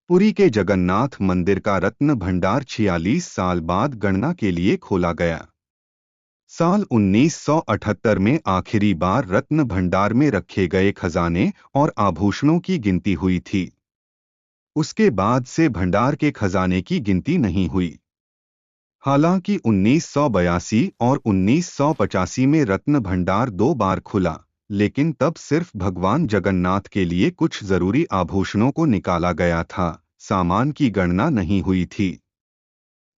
पुरी के जगन्नाथ मंदिर का रत्न भंडार 46 साल बाद गणना के लिए खोला गया। साल 1978 में आखिरी बार रत्न भंडार में रखे गए खजाने और आभूषणों की गिनती हुई थी। उसके बाद से भंडार के खजाने की गिनती नहीं हुई। हालांकि 1982 और 1985 में रत्न भंडार 2 बार खुला, लेकिन तब सिर्फ भगवान जगन्नाथ के लिए कुछ जरूरी आभूषणों को निकाला गया था, सामान की गणना नहीं हुई थी।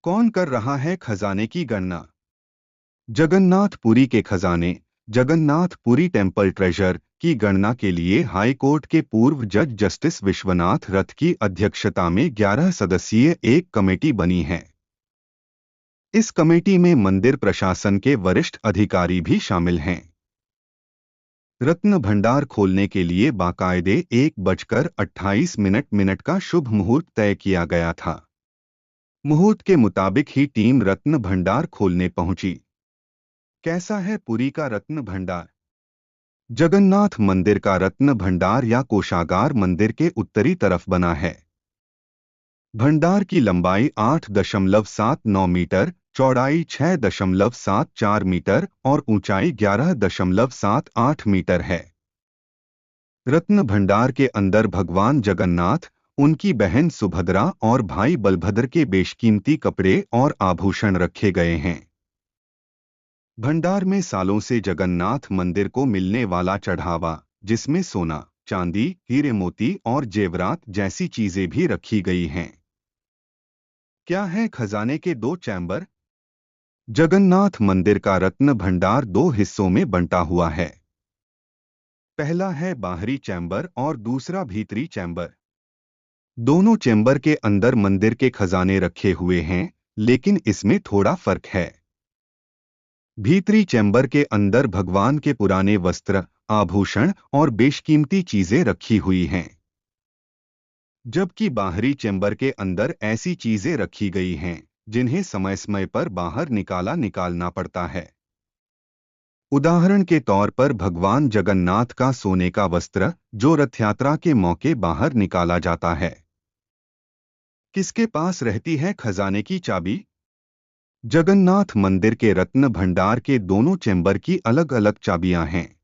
कौन कर रहा है खजाने की गणना? जगन्नाथ पुरी के खजाने, जगन्नाथ पुरी टेम्पल ट्रेजर की गणना के लिए हाई कोर्ट के पूर्व जज जस्टिस विश्वनाथ रथ की अध्यक्षता में 11 सदस्यीय एक कमेटी बनी है। इस कमेटी में मंदिर प्रशासन के वरिष्ठ अधिकारी भी शामिल हैं। रत्न भंडार खोलने के लिए बाकायदे 1:28 का शुभ मुहूर्त तय किया गया था। मुहूर्त के मुताबिक ही टीम रत्न भंडार खोलने पहुंची। कैसा है पुरी का रत्न भंडार? जगन्नाथ मंदिर का रत्न भंडार या कोषागार मंदिर के उत्तरी तरफ बना है। भंडार की लंबाई 8.79 मीटर, चौड़ाई 6.74 मीटर और ऊंचाई 11.78 मीटर है। रत्न भंडार के अंदर भगवान जगन्नाथ, उनकी बहन सुभद्रा और भाई बलभद्र के बेशकीमती कपड़े और आभूषण रखे गए हैं। भंडार में सालों से जगन्नाथ मंदिर को मिलने वाला चढ़ावा, जिसमें सोना, चांदी, हीरे मोती और जेवरात जैसी चीजें भी रखी गई हैं। क्या है खजाने के 2 चैम्बर? जगन्नाथ मंदिर का रत्न भंडार 2 हिस्सों में बंटा हुआ है। पहला है बाहरी चैम्बर और दूसरा भीतरी चैम्बर। दोनों चैम्बर के अंदर मंदिर के खजाने रखे हुए हैं, लेकिन इसमें थोड़ा फर्क है। भीतरी चैम्बर के अंदर भगवान के पुराने वस्त्र, आभूषण और बेशकीमती चीजें रखी हुई हैं, जबकि बाहरी चैम्बर के अंदर ऐसी चीजें रखी गई हैं जिन्हें समय समय पर बाहर निकालना पड़ता है। उदाहरण के तौर पर भगवान जगन्नाथ का सोने का वस्त्र, जो रथ यात्रा के मौके बाहर निकाला जाता है। किसके पास रहती है खजाने की चाबी? जगन्नाथ मंदिर के रत्न भंडार के दोनों चैम्बर की अलग अलग चाबियां हैं।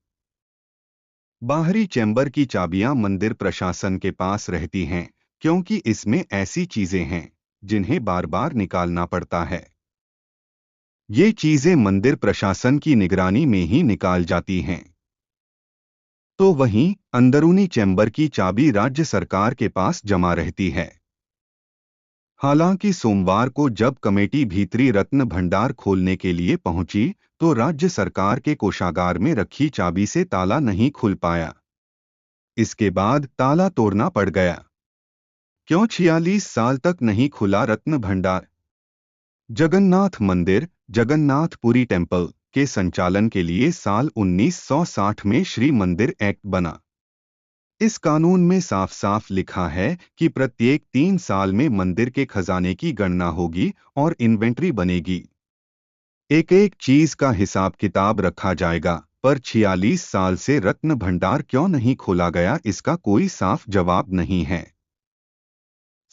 बाहरी चैम्बर की चाबियां मंदिर प्रशासन के पास रहती हैं, क्योंकि इसमें ऐसी चीजें हैं जिन्हें बार बार निकालना पड़ता है। ये चीजें मंदिर प्रशासन की निगरानी में ही निकाल जाती हैं। तो वहीं अंदरूनी चैम्बर की चाबी राज्य सरकार के पास जमा रहती है। हालांकि सोमवार को जब कमेटी भीतरी रत्न भंडार खोलने के लिए पहुंची, तो राज्य सरकार के कोषागार में रखी चाबी से ताला नहीं खुल पाया। इसके बाद ताला तोड़ना पड़ गया। क्यों 46 साल तक नहीं खुला रत्न भंडार? जगन्नाथ मंदिर, जगन्नाथ पुरी टेम्पल के संचालन के लिए साल 1960 में श्री मंदिर एक्ट बना। इस कानून में साफ साफ लिखा है कि प्रत्येक 3 साल में मंदिर के खजाने की गणना होगी और इन्वेंट्री बनेगी। एक एक चीज का हिसाब किताब रखा जाएगा, पर 46 साल से रत्न भंडार क्यों नहीं खोला गया, इसका कोई साफ जवाब नहीं है।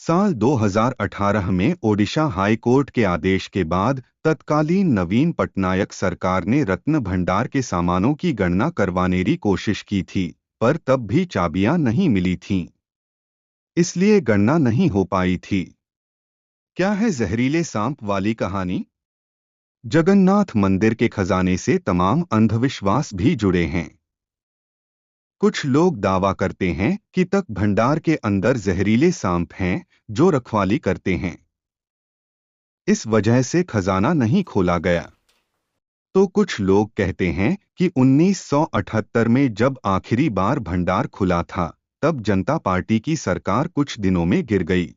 साल 2018 में ओडिशा हाई कोर्ट के आदेश के बाद तत्कालीन नवीन पटनायक सरकार ने रत्न भंडार के सामानों की गणना करवाने की कोशिश की थी, पर तब भी चाबियां नहीं मिली थीं। इसलिए गणना नहीं हो पाई थी। क्या है जहरीले सांप वाली कहानी? जगन्नाथ मंदिर के खजाने से तमाम अंधविश्वास भी जुड़े हैं। कुछ लोग दावा करते हैं कि तक भंडार के अंदर जहरीले सांप हैं जो रखवाली करते हैं। इस वजह से खजाना नहीं खोला गया। तो कुछ लोग कहते हैं कि 1978 में जब आखिरी बार भंडार खुला था, तब जनता पार्टी की सरकार कुछ दिनों में गिर गई।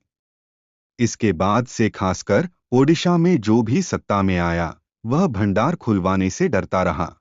इसके बाद से खासकर ओडिशा में जो भी सत्ता में आया, वह भंडार खुलवाने से डरता रहा।